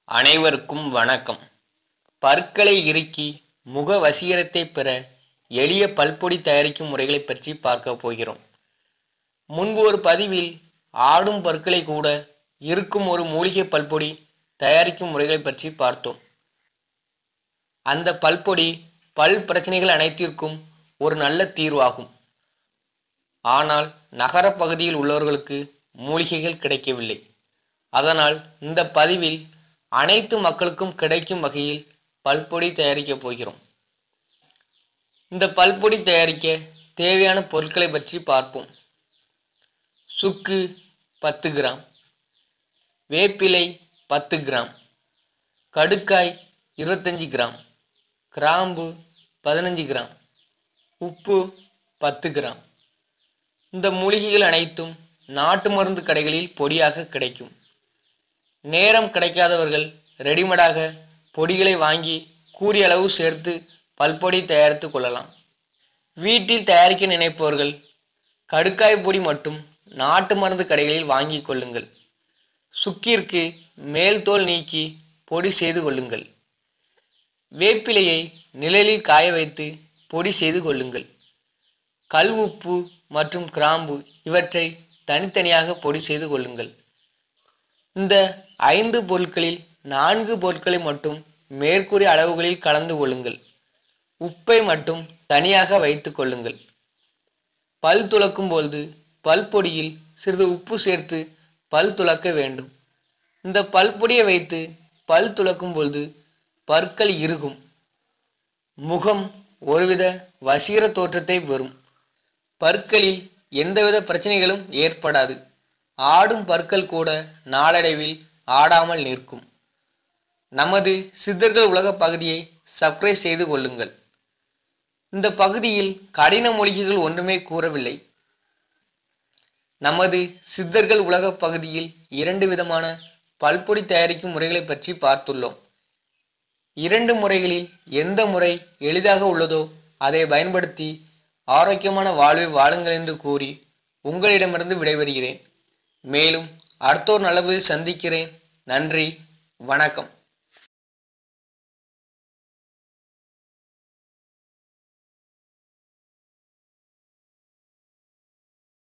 அனைவருக்கும் வணக்கம். பற்களை இறுக்கி முக வசீகரத்தை பெற எளிய பல்பொடி தயாரிக்கும் முறைகளை பற்றி பார்க்க போகிறோம். முன்பு ஒரு பதிவில் ஆடும் பற்களை கூட இருக்கும் ஒரு மூலிகை பல்பொடி தயாரிக்கும் முறைகளை பற்றி பார்த்தோம். அந்த பல்பொடி பல் பிரச்சனைகள் அனைத்திற்கும் ஒரு நல்ல தீர்வாகும். ஆனால் நகர பகுதியில் உள்ளவர்களுக்கு மூலிகைகள் கிடைக்கவில்லை. அதனால் இந்த பதிவில் அனைத்து மக்களுக்கும் கிடைக்கும் வகையில் பல்பொடி தயாரிக்கப் போகிறோம். இந்த பல்பொடி தயாரிக்க தேவையான பொருட்களை பற்றி பார்ப்போம். சுக்கு 10 கிராம், வேப்பிலை 10 கிராம், கடுக்காய் 25 கிராம், கிராம்பு 15 கிராம், உப்பு 10 கிராம். இந்த மூலிகைகள் அனைத்தும் நாட்டு மருந்து கடைகளில் பொடியாக கிடைக்கும். நேரம் கிடைக்காதவர்கள் ரெடிமேடாக பொடிகளை வாங்கி கூறிய அளவு சேர்த்து பல்பொடி தயாரித்து கொள்ளலாம். வீட்டில் தயாரிக்க நினைப்பவர்கள் கடுக்காய் பொடி மட்டும் நாட்டு மருந்து கடைகளில் வாங்கி கொள்ளுங்கள். சுக்கிற்கு மேல் தோல் நீக்கி பொடி செய்து கொள்ளுங்கள். வேப்பிலையை நிழலில் காய வைத்து பொடி செய்து கொள்ளுங்கள். கல் உப்பு மற்றும் கிராம்பு இவற்றை தனித்தனியாக பொடி செய்து கொள்ளுங்கள். இந்த 5 பொருட்களில் 4 பொருட்களை மட்டும் மேற்கூறிய அளவுகளில் கலந்து கொள்ளுங்கள். உப்பை மட்டும் தனியாக வைத்து கொள்ளுங்கள். பல் துலக்கும் பொழுது பல்பொடியில் சிறிது உப்பு சேர்த்து பல் துலக்க வேண்டும். இந்த பல்பொடியை வைத்து பல் துலக்கும் பொழுது பற்கள் இறுகும். முகம் ஒருவித வசீகர தோற்றத்தை பெறும். பற்களில் எந்தவித பிரச்சனைகளும் ஏற்படாது. ஆடும் பற்கள் கூட நாளடைவில் ஆடாமல் நிற்கும். நமது சித்தர்கள் உலக பகுதியை சப்ஸ்கிரைப் செய்து கொள்ளுங்கள். இந்த பகுதியில் கடின மூலிகைகள் ஒன்றுமே கூறவில்லை. நமது சித்தர்கள் உலக பகுதியில் 2 விதமான பல்பொடி தயாரிக்கும் முறைகளை பற்றி பார்த்துள்ளோம். 2 முறைகளில் எந்த முறை எளிதாக உள்ளதோ அதை பயன்படுத்தி ஆரோக்கியமான வாழ்வை வாழுங்கள் என்று கூறி உங்களிடமிருந்து விடைபெறுகிறேன். மேலும் அடுத்த ஒரு நல்ல பதிவில் சந்திக்கிறேன். நன்றி, வணக்கம்.